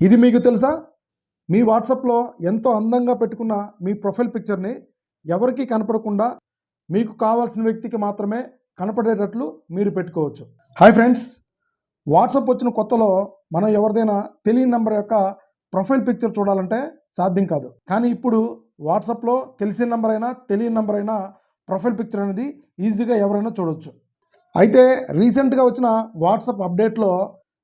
ఇది మీకు తెలుసా? మీ వాట్సాప్‌లో ఎంతో అందంగా పెట్టుకున్న మీ ప్రొఫైల్ పిక్చర్‌ని ఎవరికీ కనపడకుండా మీకు కావాల్సిన వ్యక్తికి మాత్రమే కనపడేటట్లు మీరు పెట్టుకోవచ్చు. హాయ్ ఫ్రెండ్స్, వాట్సాప్ వచ్చిన కొత్తలో మనం ఎవరిదైనా తెలియని నంబర్ యొక్క ప్రొఫైల్ పిక్చర్ చూడాలంటే సాధ్యం కాదు. కానీ ఇప్పుడు వాట్సాప్‌లో తెలిసిన నంబర్ అయినా తెలియని నంబర్ అయినా ప్రొఫైల్ పిక్చర్ అనేది ఈజీగా ఎవరైనా చూడొచ్చు. అయితే రీసెంట్‌గా వచ్చిన వాట్సాప్ అప్డేట్‌లో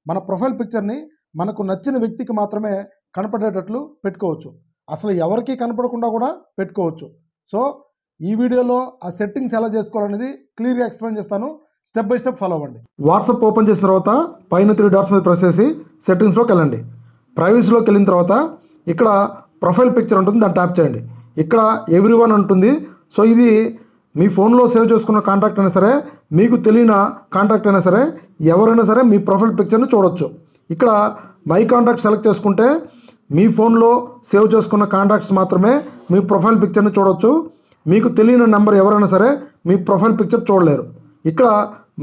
మన ప్రొఫైల్ పిక్చర్‌ని మనకు నచ్చిన వ్యక్తికి మాత్రమే కనపడేటట్లు పెట్టుకోవచ్చు. అసలు ఎవరికీ కనపడకుండా కూడా పెట్టుకోవచ్చు. సో ఈ వీడియోలో ఆ సెట్టింగ్స్ ఎలా చేసుకోవాలనేది క్లియర్గా ఎక్స్ప్లెయిన్ చేస్తాను. స్టెప్ బై స్టెప్ ఫాలో అవ్వండి. వాట్సాప్ ఓపెన్ చేసిన తర్వాత పైన 3 డాట్స్ మీద ప్రెస్ చేసి సెట్టింగ్స్లోకి వెళ్ళండి. ప్రైవసీలోకి వెళ్ళిన తర్వాత ఇక్కడ ప్రొఫైల్ పిక్చర్ ఉంటుంది, దాన్ని ట్యాప్ చేయండి. ఇక్కడ ఎవ్రీవన్ ఉంటుంది. సో ఇది మీ ఫోన్లో సేవ్ చేసుకున్న కాంటాక్ట్ అయినా సరే, మీకు తెలియని కాంటాక్ట్ అయినా సరే, ఎవరైనా సరే మీ ప్రొఫైల్ పిక్చర్ని చూడొచ్చు. ఇక్కడ మై కాంటాక్ట్ సెలెక్ట్ చేసుకుంటే మీ ఫోన్లో సేవ్ చేసుకున్న కాంటాక్ట్స్ మాత్రమే మీ ప్రొఫైల్ పిక్చర్ని చూడొచ్చు. మీకు తెలియని నెంబర్ ఎవరైనా సరే మీ ప్రొఫైల్ పిక్చర్ చూడలేరు. ఇక్కడ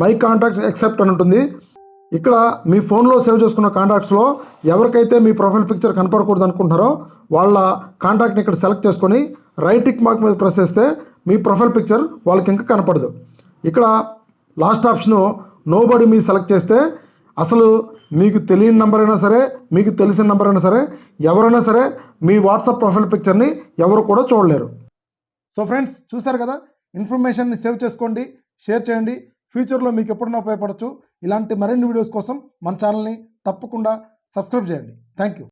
మై కాంటాక్ట్స్ ఎక్సెప్ట్ అని ఉంటుంది. ఇక్కడ మీ ఫోన్లో సేవ్ చేసుకున్న కాంటాక్ట్స్లో ఎవరికైతే మీ ప్రొఫైల్ పిక్చర్ కనపడకూడదు అనుకుంటున్నారో వాళ్ళ కాంటాక్ట్ని ఇక్కడ సెలెక్ట్ చేసుకొని రైట్ టిక్ మార్క్ మీద ప్రెస్ చేస్తే మీ ప్రొఫైల్ పిక్చర్ వాళ్ళకి ఇంకా కనపడదు. ఇక్కడ లాస్ట్ ఆప్షను నోబడీ మీ సెలెక్ట్ చేస్తే అసలు మీకు తెలియని నెంబర్ అయినా సరే, మీకు తెలిసిన నెంబర్ అయినా సరే, ఎవరైనా సరే మీ వాట్సాప్ ప్రొఫైల్ పిక్చర్ని ఎవరు కూడా చూడలేరు. సో ఫ్రెండ్స్, చూసారు కదా, ఇన్ఫర్మేషన్ని సేవ్ చేసుకోండి, షేర్ చేయండి. ఫ్యూచర్లో మీకు ఎప్పుడైనా ఉపయోగపడవచ్చు. ఇలాంటి మరిన్ని వీడియోస్ కోసం మన ఛానల్ని తప్పకుండా సబ్స్క్రైబ్ చేయండి. Thank you.